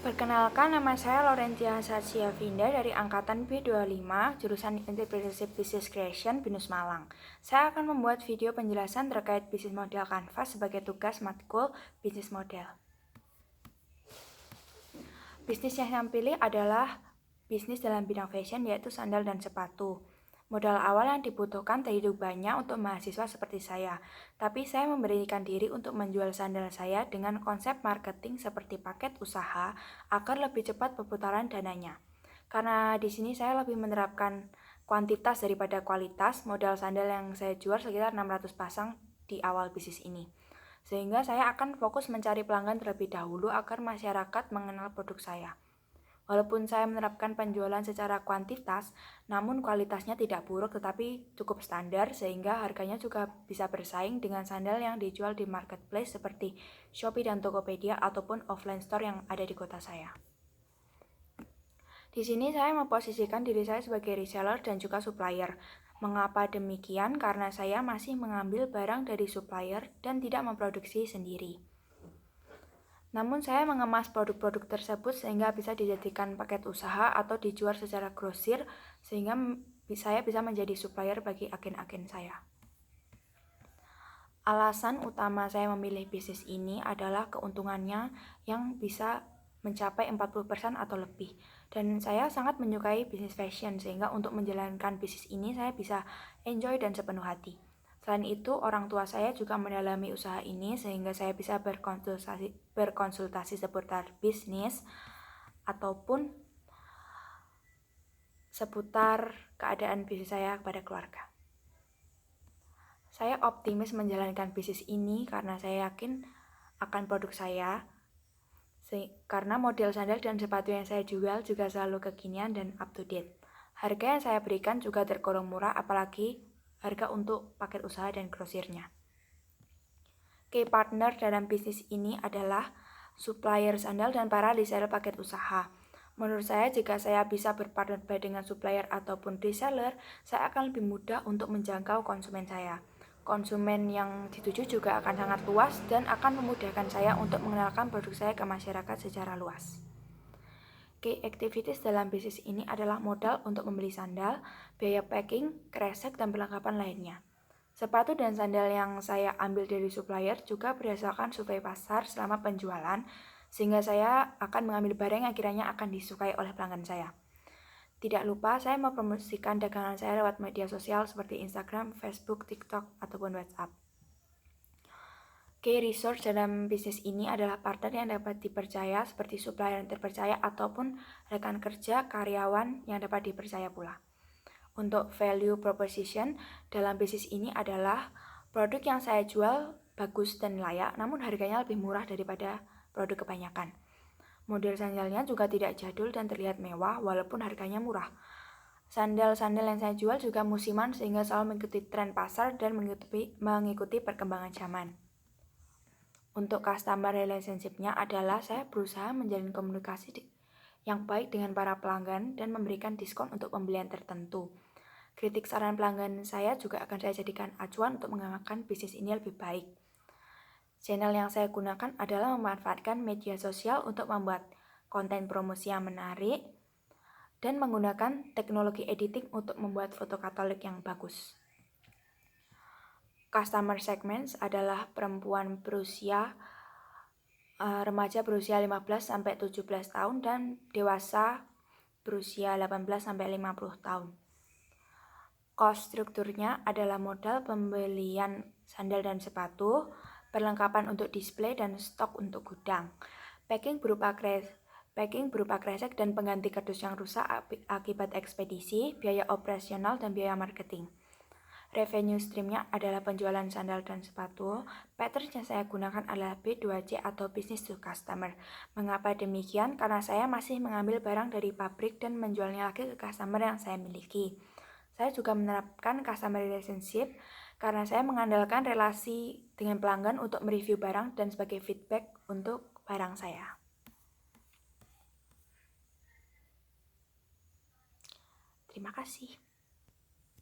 Perkenalkan, nama saya Laurentia Satsiavinda dari Angkatan B25, jurusan Entrepreneurship Business Creation, BINUS Malang. Saya akan membuat video penjelasan terkait bisnis model Canva sebagai tugas matkul bisnis model. Bisnis yang saya pilih adalah bisnis dalam bidang fashion, yaitu sandal dan sepatu. Modal awal yang dibutuhkan terlalu banyak untuk mahasiswa seperti saya, tapi saya memberikan diri untuk menjual sandal saya dengan konsep marketing seperti paket usaha agar lebih cepat perputaran dananya. Karena di sini saya lebih menerapkan kuantitas daripada kualitas, modal sandal yang saya jual sekitar 600 pasang di awal bisnis ini. Sehingga saya akan fokus mencari pelanggan terlebih dahulu agar masyarakat mengenal produk saya. Walaupun saya menerapkan penjualan secara kuantitas, namun kualitasnya tidak buruk tetapi cukup standar sehingga harganya juga bisa bersaing dengan sandal yang dijual di marketplace seperti Shopee dan Tokopedia ataupun offline store yang ada di kota saya. Di sini saya memposisikan diri saya sebagai reseller dan juga supplier. Mengapa demikian? Karena saya masih mengambil barang dari supplier dan tidak memproduksi sendiri. Namun saya mengemas produk-produk tersebut sehingga bisa dijadikan paket usaha atau dijual secara grosir sehingga saya bisa menjadi supplier bagi agen-agen saya. Alasan utama saya memilih bisnis ini adalah keuntungannya yang bisa mencapai 40% atau lebih. Dan saya sangat menyukai bisnis fashion sehingga untuk menjalankan bisnis ini saya bisa enjoy dan sepenuh hati. Selain itu, orang tua saya juga mendalami usaha ini sehingga saya bisa berkonsultasi seputar bisnis ataupun seputar keadaan bisnis saya kepada keluarga. Saya optimis menjalankan bisnis ini karena saya yakin akan produk saya, karena model sandal dan sepatu yang saya jual juga selalu kekinian dan up to date. Harga yang saya berikan juga tergolong murah, apalagi harga untuk paket usaha dan grosirnya. Key partner dalam bisnis ini adalah supplier sandal dan para reseller paket usaha. Menurut saya, jika saya bisa berpartner baik dengan supplier ataupun reseller, saya akan lebih mudah untuk menjangkau konsumen saya. Konsumen yang dituju juga akan sangat luas dan akan memudahkan saya untuk mengenalkan produk saya ke masyarakat secara luas. Key activities dalam bisnis ini adalah modal untuk membeli sandal, biaya packing, kresek, dan perlengkapan lainnya. Sepatu dan sandal yang saya ambil dari supplier juga berdasarkan survei pasar selama penjualan, sehingga saya akan mengambil barang yang kiranya akan disukai oleh pelanggan saya. Tidak lupa, saya mempromosikan dagangan saya lewat media sosial seperti Instagram, Facebook, TikTok, ataupun WhatsApp. Key resource dalam bisnis ini adalah partner yang dapat dipercaya seperti supplier yang terpercaya ataupun rekan kerja, karyawan yang dapat dipercaya pula. Untuk value proposition dalam bisnis ini adalah produk yang saya jual bagus dan layak, namun harganya lebih murah daripada produk kebanyakan. Model sandalnya juga tidak jadul dan terlihat mewah walaupun harganya murah. Sandal-sandal yang saya jual juga musiman sehingga selalu mengikuti tren pasar dan mengikuti perkembangan zaman. Untuk customer relationship-nya adalah saya berusaha menjalin komunikasi yang baik dengan para pelanggan dan memberikan diskon untuk pembelian tertentu. Kritik saran pelanggan saya juga akan saya jadikan acuan untuk mengembangkan bisnis ini lebih baik. Channel yang saya gunakan adalah memanfaatkan media sosial untuk membuat konten promosi yang menarik dan menggunakan teknologi editing untuk membuat foto katalog yang bagus. Customer segments adalah perempuan berusia remaja berusia 15-17 tahun dan dewasa berusia 18-50 tahun. Cost strukturnya adalah modal pembelian sandal dan sepatu, perlengkapan untuk display dan stok untuk gudang. Packing berupa kresek dan pengganti kardus yang rusak akibat ekspedisi, biaya operasional dan biaya marketing. Revenue streamnya adalah penjualan sandal dan sepatu. Pattern yang saya gunakan adalah B2C atau business to customer. Mengapa demikian? Karena saya masih mengambil barang dari pabrik dan menjualnya lagi ke customer yang saya miliki. Saya juga menerapkan customer relationship karena saya mengandalkan relasi dengan pelanggan untuk mereview barang dan sebagai feedback untuk barang saya. Terima kasih.